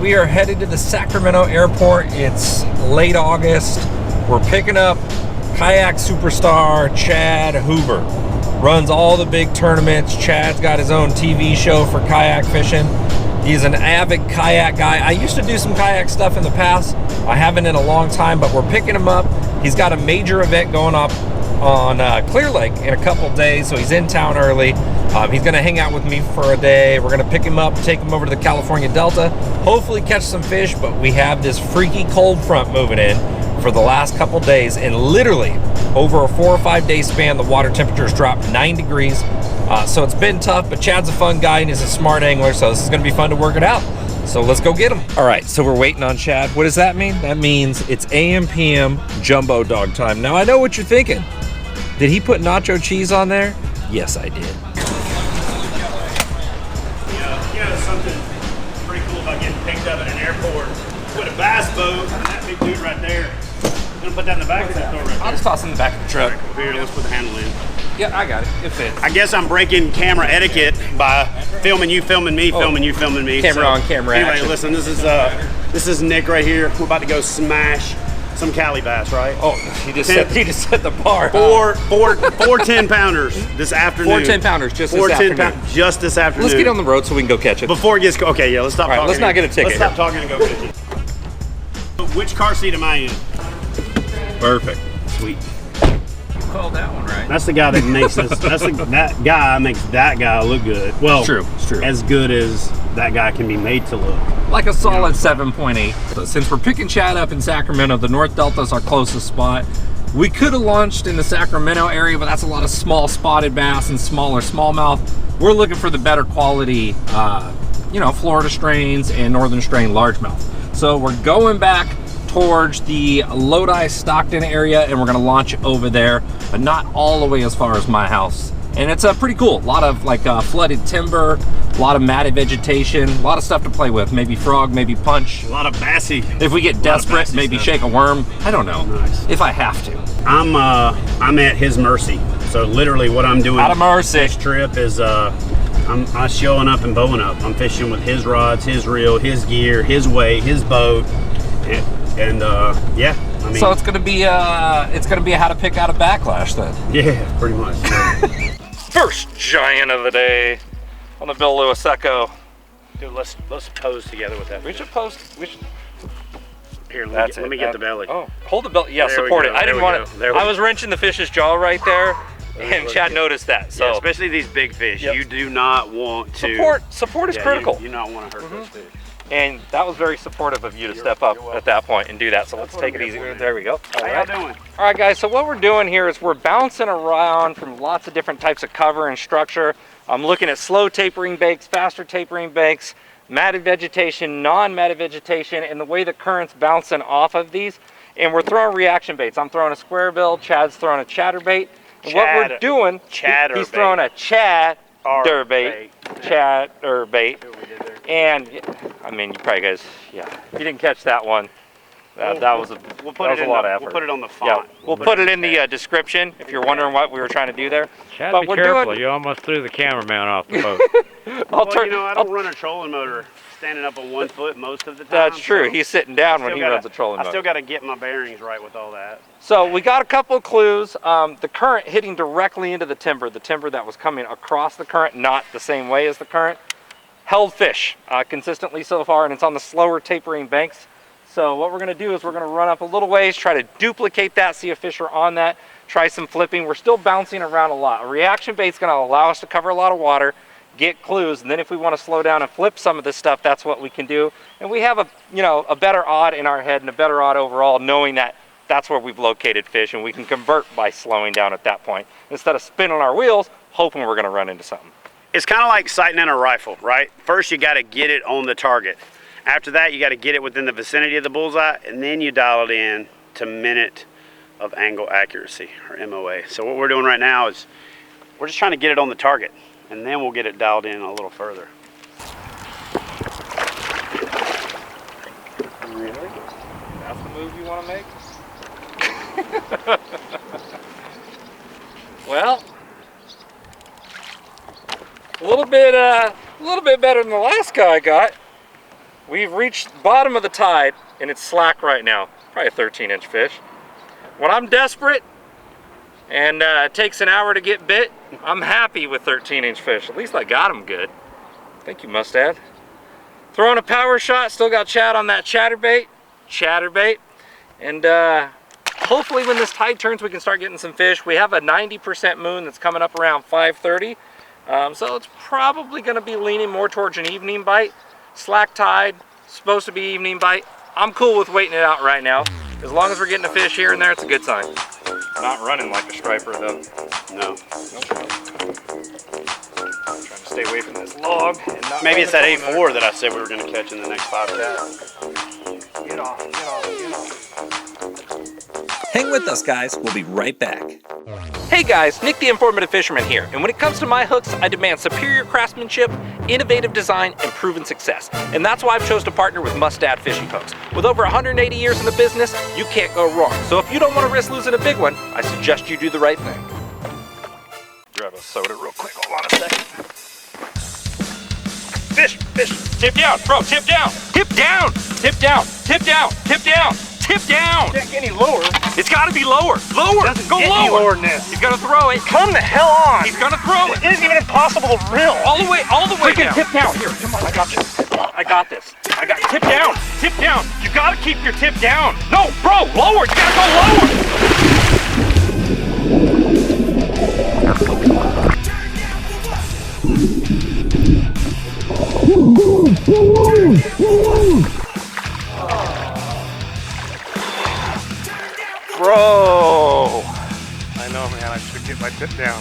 We are headed to the Sacramento airport. It's late August. We're picking up kayak superstar Chad Hoover. Runs all the big tournaments. Chad's got his own TV show for kayak fishing. He's an avid kayak guy. I used to do some kayak stuff in the past. I haven't in a long time, but we're picking him up. He's got a major event going up on Clear Lake in a couple days, so he's in town early. He's gonna hang out with me for a day. We're gonna pick him up, take him over to the California Delta, hopefully catch some fish, but we have this freaky cold front moving in for the last couple days, and literally over a 4 or 5 day span, the water temperature's dropped 9 degrees. So it's been tough, but Chad's a fun guy and he's a smart angler, so this is gonna be fun to work it out. So let's go get him. All right, so we're waiting on Chad. What does that mean? That means it's AM, PM, jumbo dog time. Now I know what you're thinking. Did he put nacho cheese on there? Yes, I did. Something pretty cool about getting picked up at an airport with a bass boat and that big dude right there. I'm gonna put that in the back of that door right there. I'll just toss it in the back of the truck. Here, let's put the handle in. Yeah, I got it. It fits. I guess I'm breaking camera etiquette by filming you, filming me, filming you, filming me. Camera on, camera anyway, action. Listen, this is Nick right here. We're about to go smash some Cali bass, right? Oh, he just set the bar. Four 10-pounders this afternoon. 4 10-pounders just Four this 10 afternoon. pound just this afternoon. Let's get on the road so we can go catch it. Before it gets okay, yeah. Let's stop. All right, talking. let's not get a ticket. Let's stop talking and go fishing. Which car seat am I in? Perfect. Sweet. You called that one right. That's the guy that makes this. That guy makes that guy look good. Well, it's true. As good as that guy can be made to look. Like a solid 7.8. So since we're picking Chad up in Sacramento, the North Delta is our closest spot. We could have launched in the Sacramento area, but that's a lot of small spotted bass and smaller smallmouth. We're looking for the better quality, Florida strains and northern strain largemouth. So we're going back towards the Lodi Stockton area and we're gonna launch over there, but not all the way as far as my house. And it's pretty cool. A lot of flooded timber, a lot of matted vegetation, a lot of stuff to play with. Maybe frog, maybe punch. A lot of bassy. If we get desperate, maybe shake a worm. I don't know. Nice. If I have to. I'm at his mercy. So literally what I'm doing Out of mercy. This trip is I'm showing up and bowing up. I'm fishing with his rods, his reel, his gear, his weight, his boat. And yeah, I mean, so it's gonna be how to pick out a backlash then. Yeah, pretty much. Yeah. First giant of the day on the Bill Lewis Echo. Dude, let's pose together with that. We should post. Here, let me get the belly. Oh, hold the belly. Yeah, There support we it. go, I didn't want to. I was wrenching the fish's jaw right there, and Chad noticed that. So yeah, especially these big fish, you do not want to support is critical. You do not want to hurt those fish. And that was very supportive of you to step up at that point and do that. So let's take it easy. There we go. How y'all doing? All right, guys. So what we're doing here is we're bouncing around from lots of different types of cover and structure. I'm looking at slow tapering banks, faster tapering banks, matted vegetation, non-matted vegetation, and the way the current's bouncing off of these. And we're throwing reaction baits. I'm throwing a square bill. Chad's throwing a chatterbait. And what we're doing, he's throwing a chatterbait. Chatterbait. And I mean, you probably guys, if you didn't catch that one, that was a lot of effort. We'll put it on the font. Yeah, we'll put it in the description if you're wondering what we were trying to do there. Chad, be careful. You almost threw the cameraman off the boat. I don't run a trolling motor standing up on 1 foot most of the time. That's true. So he's sitting down when he runs a trolling motor. I still got to get my bearings right with all that. So we got a couple of clues. The current hitting directly into the timber that was coming across the current, not the same way as the current, held fish consistently so far, and it's on the slower tapering banks. So what we're gonna do is we're gonna run up a little ways, try to duplicate that, see if fish are on that, try some flipping. We're still bouncing around a lot. A reaction bait's gonna allow us to cover a lot of water, get clues, and then if we wanna slow down and flip some of this stuff, that's what we can do. And we have a better odd in our head and a better odd overall, knowing that that's where we've located fish, and we can convert by slowing down at that point, instead of spinning our wheels, hoping we're gonna run into something. It's kind of like sighting in a rifle, right? First, you got to get it on the target. After that, you got to get it within the vicinity of the bullseye, and then you dial it in to minute of angle accuracy, or MOA. So what we're doing right now is we're just trying to get it on the target, and then we'll get it dialed in a little further. Really? That's the move you want to make? Well, a little bit better than the last guy I got. we've reached the bottom of the tide and it's slack right now. Probably a 13-inch fish. When I'm desperate and it takes an hour to get bit, I'm happy with 13-inch fish. At least I got them good. Thank you, Mustad. Throwing a power shot, still got Chad on that chatterbait. And hopefully when this tide turns, we can start getting some fish. We have a 90% moon that's coming up around 5:30. So it's probably gonna be leaning more towards an evening bite. Slack tide, supposed to be evening bite. I'm cool with waiting it out right now. As long as we're getting a fish here and there, it's a good sign. Not running like a striper though. No. Trying to stay away from this log. And not Maybe it's that A4 that I said we were going to catch in the next 5 casts. Get off. Hang with us, guys. We'll be right back. Hey guys, Nick the Informative Fisherman here, and when it comes to my hooks, I demand superior craftsmanship, innovative design, and proven success. And that's why I've chose to partner with Mustad Fishing Hooks. With over 180 years in the business, you can't go wrong. So if you don't want to risk losing a big one, I suggest you do the right thing. Grab a soda real quick, hold on a second. Fish, tip down, bro, tip down, tip down, tip down, tip down, tip down. Tip down! Can't get any lower. It's gotta be lower. Lower! Go get lower! any lower than this. He's gonna throw it. Come the hell on! He's gonna throw it. It isn't even impossible to reel. All the way Freaking down. tip down. Here, come on, I got this. I got tip down. Tip down. You gotta keep your tip down. No, bro, lower. You gotta go lower. Bro! I know, man. I should get my tip down.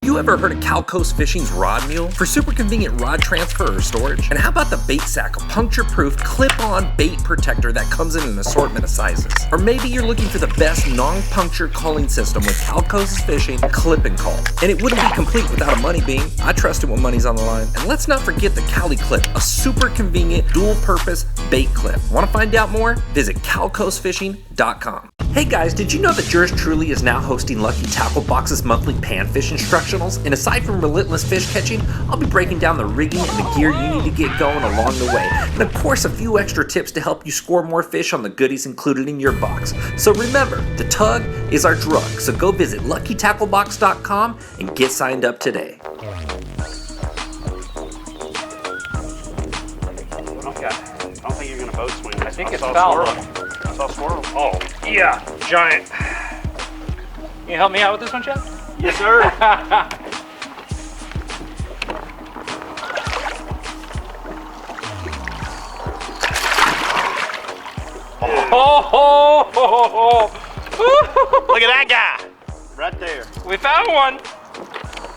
You ever heard of Cal Coast Fishing's Rod Mule for super convenient rod transfer or storage? And how about the Bait Sack, a puncture-proof, clip-on bait protector that comes in an assortment of sizes? Or maybe you're looking for the best non-puncture culling system with Cal Coast Fishing Clip and Call. And it wouldn't be complete without a money beam. I trust it when money's on the line. And let's not forget the Cali Clip, a super convenient dual-purpose bait clip. Want to find out more? Visit calcoastfishing.com. Hey guys, did you know that yours truly is now hosting Lucky Tackle Box's monthly panfish instructionals? And aside from relentless fish catching, I'll be breaking down the rigging and the gear you need to get going along the way. And of course, a few extra tips to help you score more fish on the goodies included in your box. So remember, the tug is our drug. So go visit luckytacklebox.com and get signed up today. I don't think you're going to boat swing. I think it's foul. I saw squirrel. Oh, yeah, giant. Can you help me out with this one, Chad? Yes, sir. Look at that guy. Right there. We found one.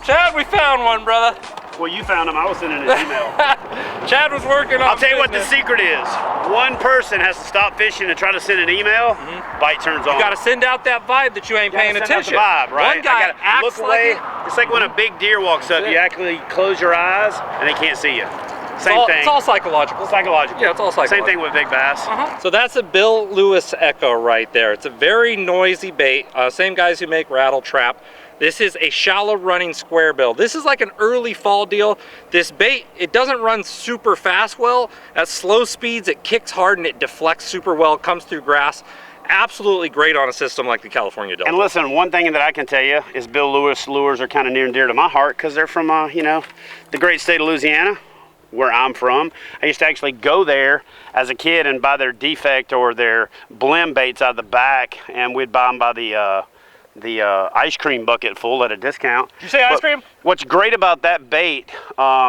Chad, we found one, brother. Well, you found him. I was sending an email. Chad was working on I'll tell you what the business. secret is. One person has to stop fishing and try to send an email. Bite turns on. You gotta send out that vibe that you ain't You gotta paying send out the attention. vibe, right? One guy I gotta acts look like away. it. It's like when a big deer walks up, That's you it. actually close your eyes and they can't see you. Same thing. It's all psychological. Psychological. Yeah, it's all psychological. Same thing with big bass. So that's a Bill Lewis Echo right there. It's a very noisy bait. Same guys who make rattle trap. This is a shallow running square bill. This is like an early fall deal. This bait, it doesn't run super fast well. At slow speeds, it kicks hard and it deflects super well, comes through grass. Absolutely great on a system like the California Delta. And listen, one thing that I can tell you is Bill Lewis lures are kind of near and dear to my heart because they're from, you know, the great state of Louisiana, where I'm from. I used to actually go there as a kid and buy their defect or their blim baits out of the back, and we'd buy them by the ice cream bucket full at a discount. Did you say ice cream? What's great about that bait,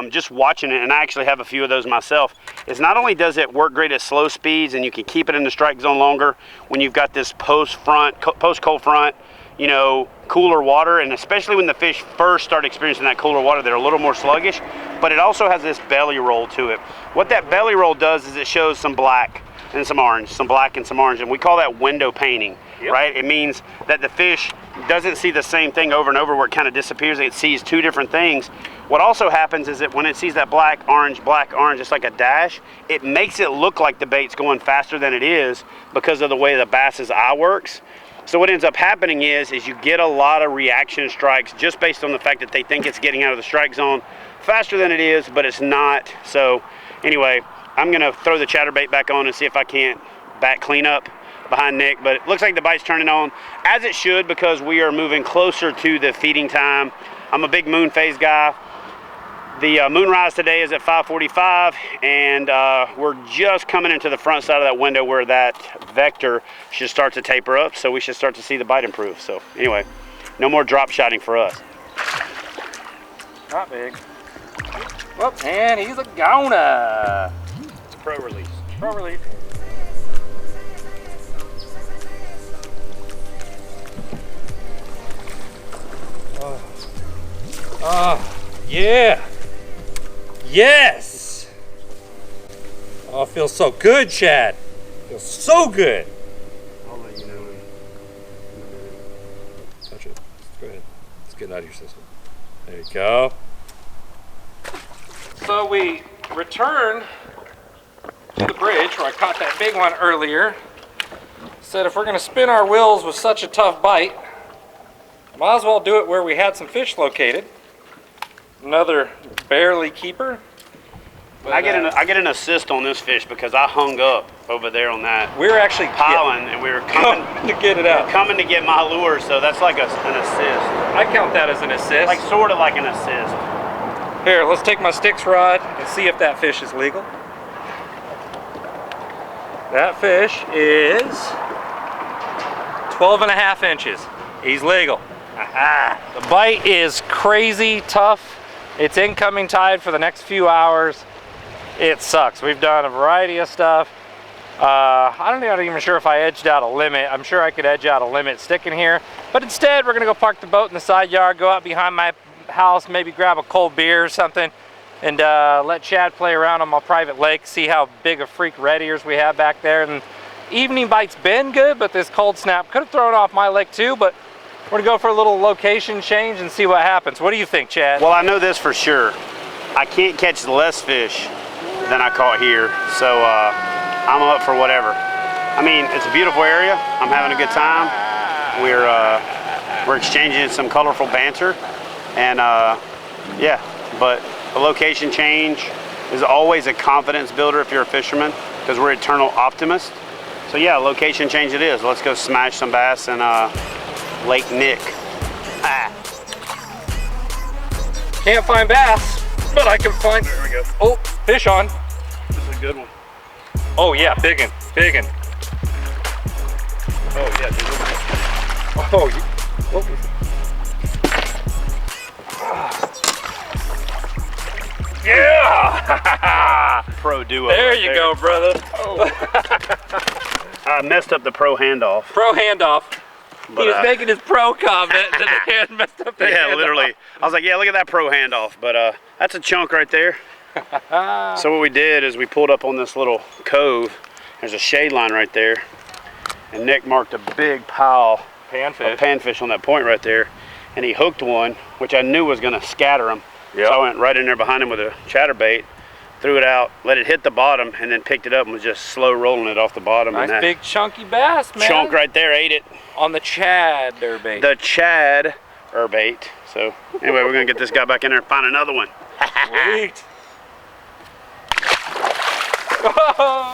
just watching it, and I actually have a few of those myself, is not only does it work great at slow speeds and you can keep it in the strike zone longer when you've got this post-cold front, you know, cooler water, and especially when the fish first start experiencing that cooler water, they're a little more sluggish, but it also has this belly roll to it. What that belly roll does is it shows some black and some orange, some black and some orange, and we call that window painting, right? It means that the fish doesn't see the same thing over and over where it kind of disappears. It sees two different things. What also happens is that when it sees that black, orange, just like a dash, it makes it look like the bait's going faster than it is because of the way the bass's eye works. So what ends up happening is you get a lot of reaction strikes just based on the fact that they think it's getting out of the strike zone faster than it is, but it's not. So anyway, I'm gonna throw the chatterbait back on and see if I can't back clean up behind Nick, but it looks like the bite's turning on, as it should, because we are moving closer to the feeding time. I'm a big moon phase guy. The moonrise today is at 5:45, and we're just coming into the front side of that window where that vector should start to taper up, so we should start to see the bite improve. So anyway, no more drop shotting for us. Not big. Whoop, and he's a goner. It's a pro release. Pro release. Yeah. Yes. Oh, it feels so good, Chad. It feels so good. I'll let you know. Touch it. Go ahead. Let's get it out of your system. There you go. So we returned to the bridge where I caught that big one earlier. Said if we're gonna spin our wheels with such a tough bite, might as well do it where we had some fish located. Another barely keeper. But, I get an assist on this fish because I hung up over there on that we're actually piling, and we were coming to get it out. coming to get my lure, so that's like an assist. I count that as an assist. Like sort of like an assist. Here, let's take my sticks rod and see if that fish is legal. That fish is 12.5 inches. He's legal. The bite is crazy tough. It's incoming tide for the next few hours. It sucks. We've done a variety of stuff. I'm not even sure if I edged out a limit. I'm sure I could edge out a limit sticking here, but instead we're gonna go park the boat in the side yard, go out behind my house, maybe grab a cold beer or something, and let Chad play around on my private lake, see how big of freak red ears we have back there. And evening bite's been good, but this cold snap could have thrown off my lake too. But we're gonna go for a little location change and see what happens. What do you think, Chad? Well, I know this for sure. I can't catch less fish than I caught here, so I'm up for whatever. I mean, it's a beautiful area. I'm having a good time. We're exchanging some colorful banter, and yeah. But a location change is always a confidence builder if you're a fisherman, because we're eternal optimists. So yeah, location change it is. Let's go smash some bass in Lake Nick. Can't find bass, but I can find. There we go. Oh, fish on. This is a good one. Oh yeah, biggin, biggin. Oh yeah, dude. Oh, what was it? Yeah! Pro duo. There right you go, brother. Oh. I messed up the pro handoff. Pro handoff. But, He was making his pro comment and the hand messed up the yeah, handoff. literally. I was like, yeah, look at that pro handoff. But that's a chunk right there. So what we did is we pulled up on this little cove. There's a shade line right there. And Nick marked a big pile of panfish on that point right there. And he hooked one, which I knew was gonna scatter him. Yep. So I went right in there behind him with a chatterbait, threw it out, let it hit the bottom, and then picked it up and was just slow rolling it off the bottom. Nice and that big chunky bass, man. chunk right there ate it. On the Chad bait. The Chad bait. So anyway, we're gonna get this guy back in there and find another one. Sweet.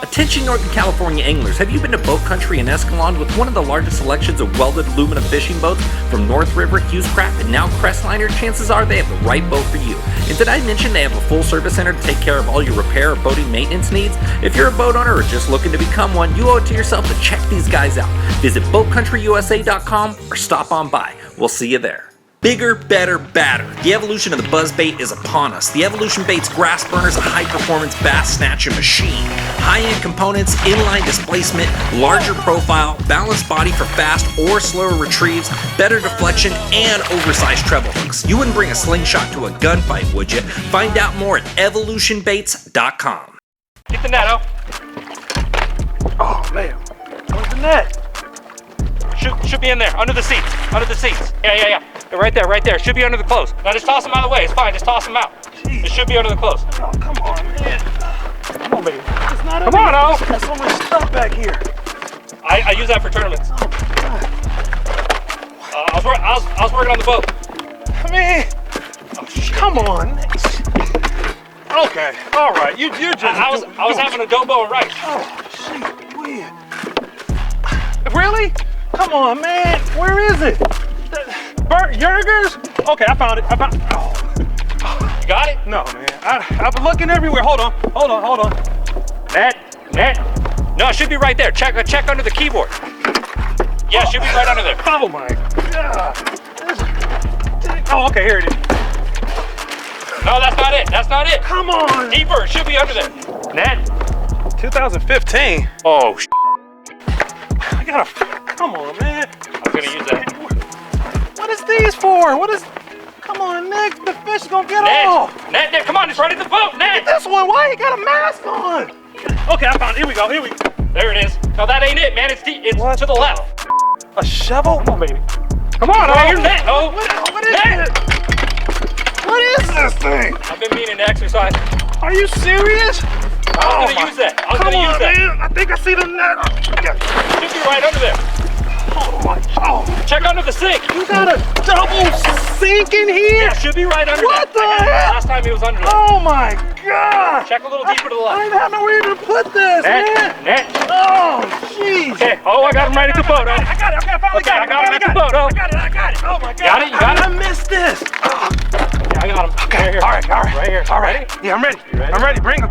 Attention Northern California anglers, have you been to boat country in Escalon with one of the largest selections of welded aluminum fishing boats from North River, Hughes Craft, and now Crestliner? Chances are they have the right boat for you. And did I mention they have a full service center to take care of all your repair or boating maintenance needs? If you're a boat owner or just looking to become one, you owe it to yourself to check these guys out. Visit BoatCountryUSA.com or stop on by. We'll see you there. Bigger, better, badder. The evolution of the buzzbait is upon us. The Evolution Bait's grass burner is a high-performance bass snatcher machine. High-end components, inline displacement, larger profile, balanced body for fast or slower retrieves, better deflection, and oversized treble hooks. You wouldn't bring a slingshot to a gunfight, would you? Find out more at evolutionbaits.com. Get the net out. Oh man, where's the net? Should be in there, under the seats. Under the seats. Yeah. Right there. Should be under the clothes. Now just toss them out of the way. It's fine. Just toss them out. Jeez. It should be under the clothes. Oh, come on, man. Come on, baby. It's not Come on, Al. Got so much stuff back here. I use that for tournaments. Oh, God. I was working on the boat. I mean, come on. Okay, all right. You just. I was having adobo and rice. Oh, shit, weird. Really? Come on, man. Where is it? Bert Yergers? Okay, I found it. Oh. You got it? No, man. I've been looking everywhere. Hold on. Net. No, it should be right there. Check under the keyboard. Yeah, it should be right under there. Oh my God. Oh, okay, here it is. No, that's not it. That's not it. Come on. Deeper. It should be under there. Net. 2015. Oh, I gotta. Come on, man. I was gonna use that. What is these for? What is? Come on, Nick. The fish is gonna get off. Net, come on, it's right at the boat, Net. This one. Why you got a mask on? Okay, I found it. Here we go. There it is. No, that ain't it, man. It's What to the left. A shovel? Come on, baby. Come on, right here, Net. Oh, What is Net. it? What is this thing? I've been meaning to exercise. Are you serious? I was gonna use that. Come on, man. I think I see the net. Should be right under there. Oh my. Oh. Check under the sink. You got a double sink in here? Yeah, should be right under What there. the heck? Last time it was under there. Oh my God. Check a little deeper to the I left. didn't have nowhere to put this, man. Net. Oh, jeez. Okay. Oh, I got him right at the boat. I got it. Okay, I finally got it. I got him at the boat. I got it. Oh my God. Got it? You got it? I missed this. Yeah, I got him. Okay. Right here. All right. Right here. All right. Ready? Yeah, I'm ready. You ready? I'm ready. Bring him.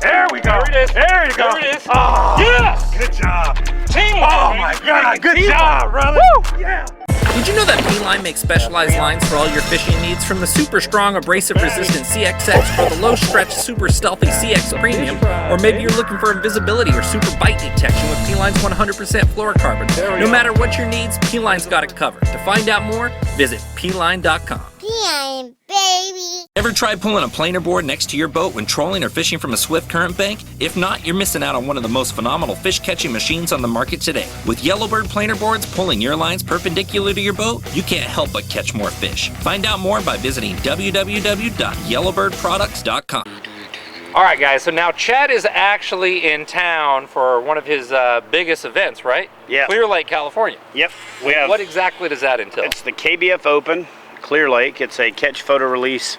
There we go. There it is. There you go. There it is. Oh, Yes. good job. Teamwork. Oh baby. my God. Good Teamwork. job, brother. Woo. Yeah. Did you know that P-Line makes specialized lines for all your fishing needs? From the super strong abrasive resistant CXX for the low stretch super stealthy CX Premium, or maybe you're looking for invisibility or super bite detection with P-Line's 100% fluorocarbon. No matter what your needs, P-Line's got it covered. To find out more, visit P-Line.com. P-Line, baby. Ever tried pulling a planer board next to your boat when trolling or fishing from a swift current bank? If not, you're missing out on one of the most phenomenal fish catching machines on the market today. With Yellowbird planer boards pulling your lines perpendicular to your boat, you can't help but catch more fish. Find out more by visiting www.yellowbirdproducts.com. All right, guys. So now Chad is actually in town for one of his biggest events, right? Yeah. Clear Lake, California. Yep. We have. What exactly does that entail? It's the KBF Open Clear Lake. It's a catch, photo, release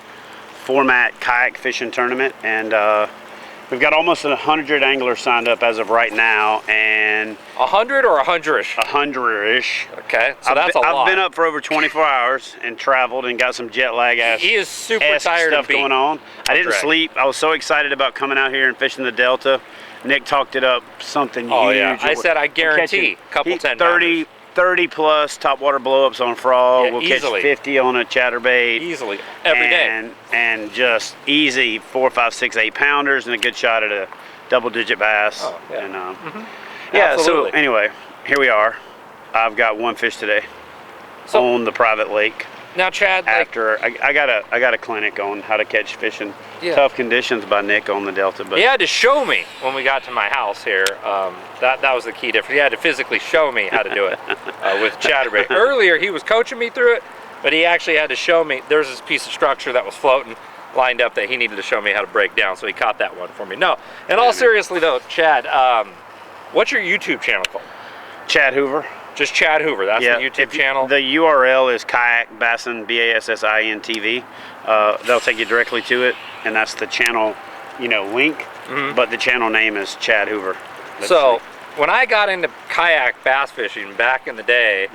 format kayak fishing tournament, and we've got almost 100 anglers signed up as of right now, and 100 or 100-ish? 100-ish. Okay, so that's a lot. I've been up for over 24 hours and traveled and got some jet lag ass. He is super tired stuff of being going on. I didn't drag. sleep. I was so excited about coming out here and fishing the Delta. Nick talked it up something Oh, huge. yeah. I said I guarantee a couple 10 pounders. 30 plus topwater blowups on frog. Yeah, we'll easily. catch 50 on a chatterbait. Easily, every day. And just easy 4, 5, 6, 8 pounders and a good shot at a double-digit bass. Oh, yeah. And, Absolutely. So anyway, here we are. I've got one fish today on the private lake. Now, Chad, like, After I got a clinic on how to catch fish in Yeah. tough conditions by Nick on the Delta. But he had to show me when we got to my house here. That was the key difference. He had to physically show me how to do it with chatterbait. Earlier, he was coaching me through it, but he actually had to show me. There's this piece of structure that was floating, lined up that he needed to show me how to break down. So he caught that one for me. No, in all seriously though, Chad, what's your YouTube channel called? Chad Hoover. Just Chad Hoover. That's the YouTube channel. The URL is Kayak Bassin Bassin TV. They'll take you directly to it, and that's the channel, link. But the channel name is Chad Hoover. So when I got into kayak bass fishing back in the day,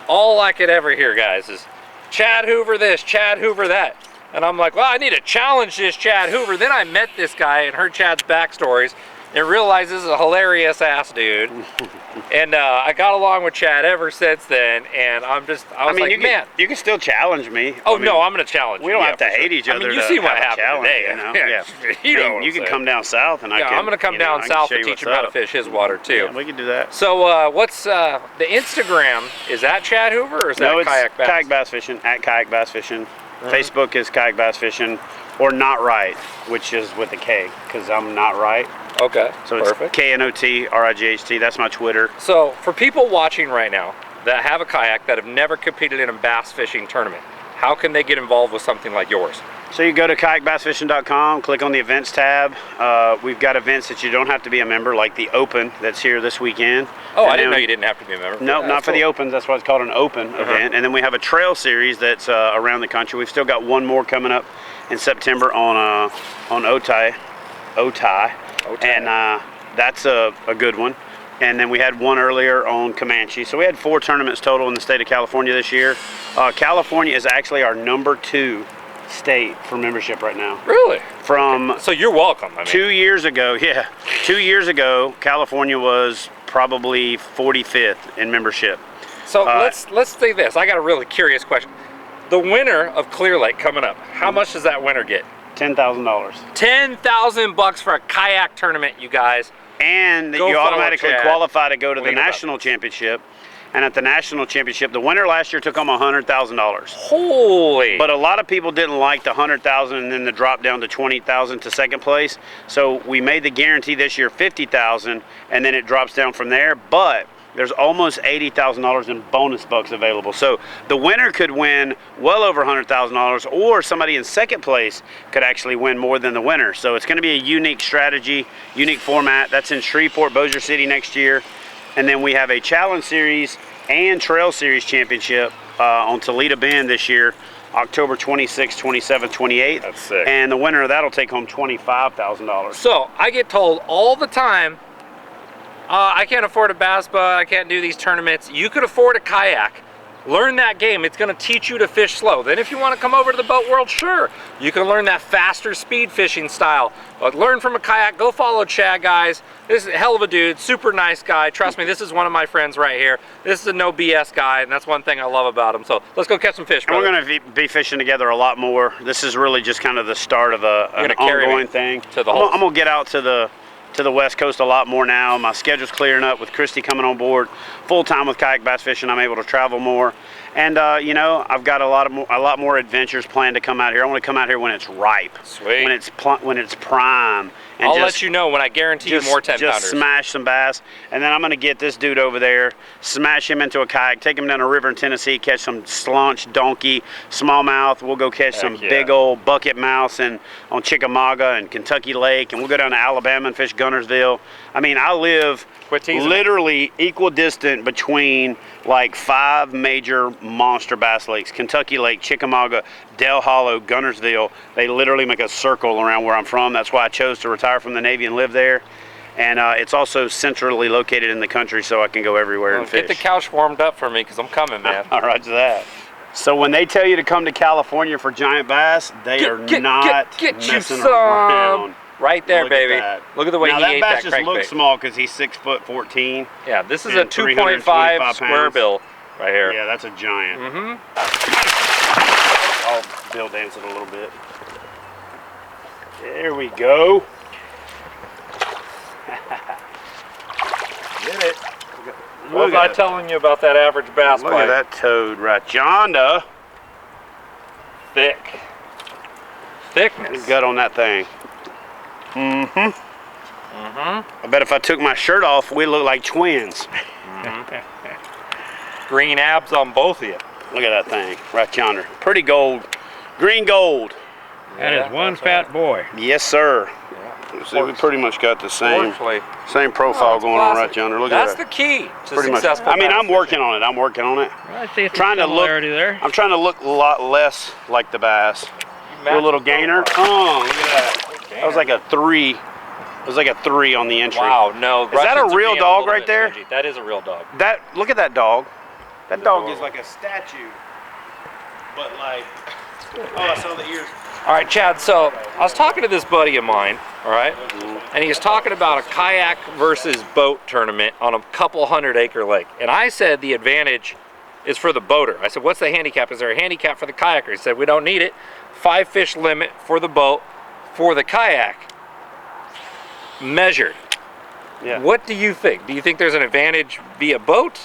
all I could ever hear, guys, is Chad Hoover this, Chad Hoover that. And I'm like, well, I need to challenge this Chad Hoover. Then I met this guy and heard Chad's backstories and realized this is a hilarious ass dude. And I got along with Chad ever since then. And I was like, man. You can still challenge me. Oh, no, I'm going to challenge you. We don't Yeah, have to for sure. hate each other. I mean, you to see what have a happened challenge, today. Yeah. You know what You I'm can saying. come down south, and I can. I'm going to come down I can south show and you teach him what's how to up. fish his water, too. Yeah, we can do that. So what's the Instagram? Is that Chad Hoover or is that No, it's Kayak Bass? Kayak Bass Fishing, at Kayak Bass Fishing. Facebook is Kayak Bass Fishing, or Not Right, which is with a K, because I'm not right. Okay, So it's perfect. KNOTRIGHT. That's my Twitter. So for people watching right now that have a kayak that have never competed in a bass fishing tournament, how can they get involved with something like yours? So you go to kayakbassfishing.com, click on the events tab. We've got events that you don't have to be a member, like the Open that's here this weekend. Oh, And I didn't then- know you didn't have to be a member. No, That's not for the cool. Opens. That's why it's called an Open event. And then we have a trail series that's around the country. We've still got one more coming up in September on Otay, and that's a good one. And then we had one earlier on Comanche. So we had 4 tournaments total in the state of California this year. California is actually our #2 state for membership right now. Really? From So you're welcome. I mean, 2 years ago, 2 years ago, California was probably 45th in membership. so let's say this. I got a really curious question. The winner of Clear Lake coming up, how much does that winner get? $10,000. $10,000 for a kayak tournament, you guys. And Go you follow automatically Chad. qualify to go to What the do you got? national championship. And at the national championship, the winner last year took home $100,000. Holy. But a lot of people didn't like the 100,000 and then the drop down to 20,000 to second place. So we made the guarantee this year 50,000, and then it drops down from there. But there's almost $80,000 in bonus bucks available. So the winner could win well over $100,000, or somebody in second place could actually win more than the winner. So it's going to be a unique strategy, unique format. That's in Shreveport, Bossier City next year. And then we have a Challenge Series and Trail Series Championship on Toledo Bend this year, October 26th, 27th, 28th. That's sick. And the winner of that will take home $25,000. So I get told all the time, I can't afford a bass boat, I can't do these tournaments. You could afford a kayak. Learn that game. It's going to teach you to fish slow. Then if you want to come over to the boat world, sure. You can learn that faster speed fishing style. But learn from a kayak. Go follow Chad, guys. This is a hell of a dude. Super nice guy. Trust me, this is one of my friends right here. This is a no BS guy, and that's one thing I love about him. So let's go catch some fish, And brother. we're going to be fishing together a lot more. This is really just kind of the start of an ongoing thing. to the I'm going to get out to the West Coast a lot more now. My schedule's clearing up with Christy coming on board full time with kayak bass fishing. I'm able to travel more, and you know, I've got a lot more adventures planned to come out here. I want to come out here when it's ripe, Sweet. when it's prime. And I'll let you know when I guarantee you more 10 just pounders. smash some bass, and then I'm going to get this dude over there, smash him into a kayak, take him down a river in Tennessee, catch some slunch, donkey, smallmouth. We'll go catch some yeah. big old bucket mouse on Chickamauga and Kentucky Lake, and we'll go down to Alabama and fish Gunnersville. I mean, I live Quit teasing. literally equidistant between like 5 major monster bass lakes: Kentucky Lake, Chickamauga, Del Hollow, Gunnersville. They literally make a circle around where I'm from. That's why I chose to retire from the Navy and live there. And it's also centrally located in the country, so I can go everywhere and fish. Get the couch warmed up for me, because I'm coming, man. All right, to that. So when they tell you to come to California for giant bass, they are not get you messing some. around. Right there, Look at baby. that. Look at the way Now he that ait bass that just looks crankbait. small because he's 6'14". Yeah, this is and a 2.5 square pounds. bill right here. Yeah, that's a giant. Mm-hmm. I'll bill dance it a little bit. There we go. Get it. What was I telling you about that average bass Look bite? at that toad right yonder. Thick. Thickness. Gut on that thing. I bet if I took my shirt off, we'd look like twins. Green abs on both of you. Look at that thing right yonder. Pretty gold. Green gold. That is one fat boy. Yes, sir. See, we pretty much got the same profile it's going on classic. right yonder. Look That's at that. the key to Pretty much. successful I mean, bass I'm working on it. I'm working on it. I see some Trying to look. similarity there. I'm trying to look a lot less like the bass. Do a little gainer. Oh, look at that. That was like a 3. It was like a 3 on the entry. Wow, no. Is that a Russians are real being dog little right bit there? stingy. That is a real dog. That, look at that dog. That dog is like a statue. But like, oh, I saw the ears. All right, Chad, so I was talking to this buddy of mine, all right? And he was talking about a kayak versus boat tournament on a couple 100-acre lake. And I said the advantage is for the boater. I said, what's the handicap? Is there a handicap for the kayaker? He said, we don't need it. 5 fish limit for the boat. For the kayak, measured. Yeah. What do you think? Do you think there's an advantage via boat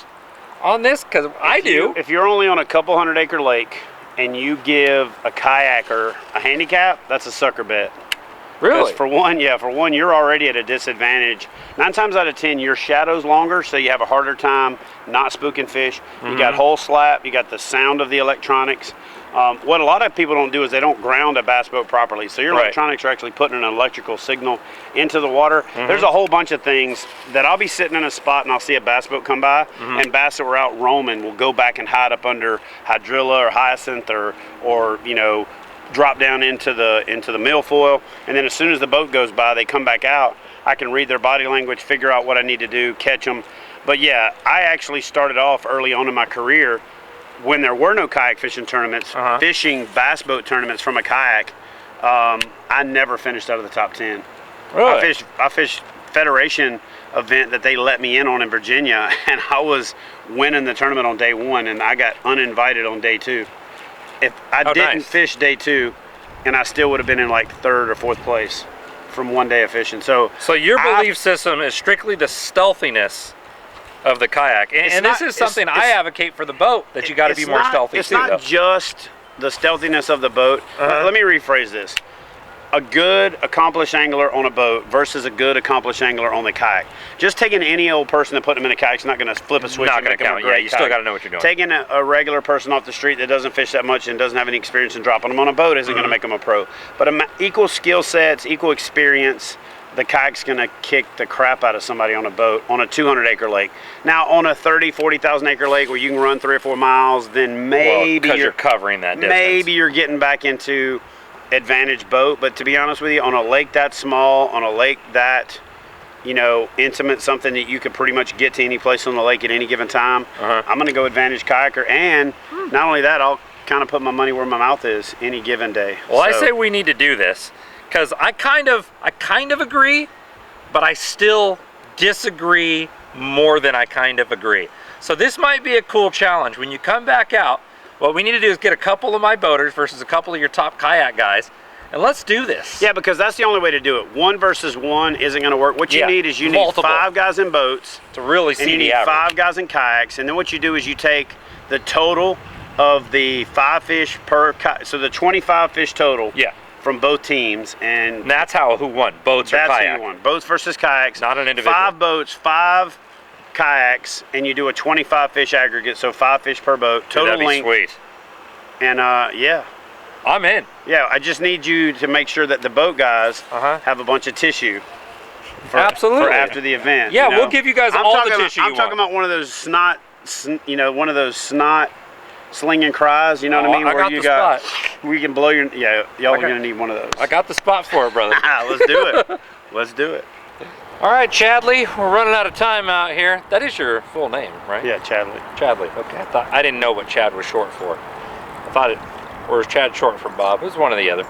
on this? Because I do. If you're only on a couple 100-acre lake and you give a kayaker a handicap, that's a sucker bet. Really? For one, you're already at a disadvantage. 9 times out of 10, your shadow's longer, so you have a harder time not spooking fish. You got hole slap, you got the sound of the electronics. What a lot of people don't do is they don't ground a bass boat properly. So your electronics are actually putting an electrical signal into the water. There's a whole bunch of things that I'll be sitting in a spot and I'll see a bass boat come by, and bass that were out roaming will go back and hide up under hydrilla or hyacinth or you know, drop down into the milfoil, and then as soon as the boat goes by, they come back out. I can read their body language, figure out what I need to do, catch them. But yeah, I actually started off early on in my career when there were no kayak fishing tournaments, fishing bass boat tournaments from a kayak. I never finished out of the top 10. Really? I fished Federation event that they let me in on in Virginia, and I was winning the tournament on day 1, and I got uninvited on day 2. If I didn't fish day 2, and I still would have been in like 3rd or 4th place from one day of fishing. So your belief system is strictly the stealthiness of the kayak, and this is something I advocate for the boat, that you got to be more stealthy. It's not just the stealthiness of the boat. Let me rephrase this. A good accomplished angler on a boat versus a good accomplished angler on the kayak. Just taking any old person and putting them in a kayak is not going to flip a switch. Not going to count. Yeah, you still got to know what you're doing. Taking a regular person off the street that doesn't fish that much and doesn't have any experience and dropping them on a boat isn't going to make them a pro. But equal skill sets, equal experience, the kayak's going to kick the crap out of somebody on a boat on a 200-acre lake. Now, on a 30, 40,000 acre lake where you can run 3 or 4 miles, then maybe you're covering that distance. Maybe you're getting back into advantage boat. But to be honest with you, on a lake that small, on a lake that, you know, intimate, something that you could pretty much get to any place on the lake at any given time, I'm going to go advantage kayaker. And not only that, I'll kind of put my money where my mouth is any given day. Well, I say we need to do this, because I kind of agree, but I still disagree more than I kind of agree. So this might be a cool challenge. When you come back out, what we need to do is get a couple of my boaters versus a couple of your top kayak guys, and let's do this. Yeah, because that's the only way to do it. 1 versus 1 isn't going to work. What you need is you need 5 guys in boats to really see and you need 5 guys in kayaks. And then what you do is you take the total of the 5 fish per kayak, so the 25 fish total. Yeah. From both teams, and that's who won, boats or kayak. That's who won, boats versus kayaks. Not an individual. 5 boats, 5 kayaks, and you do a 25 fish aggregate, so 5 fish per boat. Total length. That'd be sweet. And yeah. I'm in. Yeah, I just need you to make sure that the boat guys have a bunch of tissue. For after the event. Yeah, you know? We'll give you guys all the tissue I'm talking about one of those snot, one of those snot slinging cries, you know what I mean? I got the spot. We can blow your, y'all are gonna need one of those. I got the spot for it, brother. Let's do it. Let's do it. All right, Chadley, we're running out of time out here. That is your full name, right? Yeah, Chadley. Chadley, okay. I didn't know what Chad was short for. I thought it, or is Chad short for Bob? It was one or the other.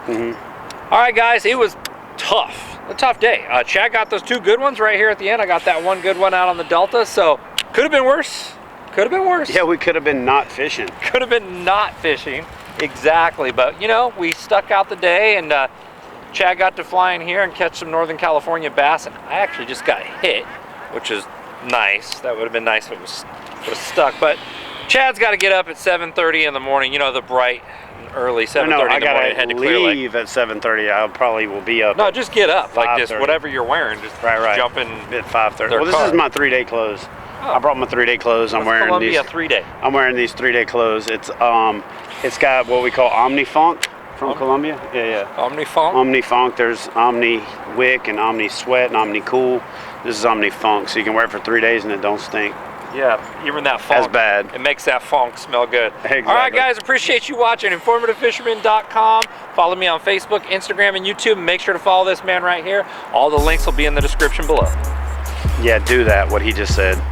All right, guys, it was tough. A tough day. Chad got those 2 good ones right here at the end. I got that 1 good one out on the Delta, so could have been worse. Could have been worse. Yeah, we could have been not fishing. Could have been not fishing, exactly. But, you know, we stuck out the day, and Chad got to fly in here and catch some Northern California bass, and I actually just got hit, which is nice. That would have been nice if it was stuck. But Chad's got to get up at 7:30 in the morning, you know, the bright, early 7:30 in the morning. I got to leave at 7:30. I probably will be up. No, just get up. Like just whatever you're wearing, just jump in at 5:30. Well, this is my 3-day clothes. I brought my 3-day clothes. I'm wearing Columbia these. 3-day. I'm wearing these 3-day clothes. It's got what we call Omni Funk from Columbia. Yeah. Omni Funk. Omni Funk. There's Omni Wick and Omni Sweat and Omni Cool. This is Omni Funk, so you can wear it for 3 days and it don't stink. Yeah, even that funk. That's bad. It makes that funk smell good. Exactly. All right, guys, appreciate you watching. InformativeFisherman.com. Follow me on Facebook, Instagram, and YouTube. Make sure to follow this man right here. All the links will be in the description below. Yeah, do that, what he just said.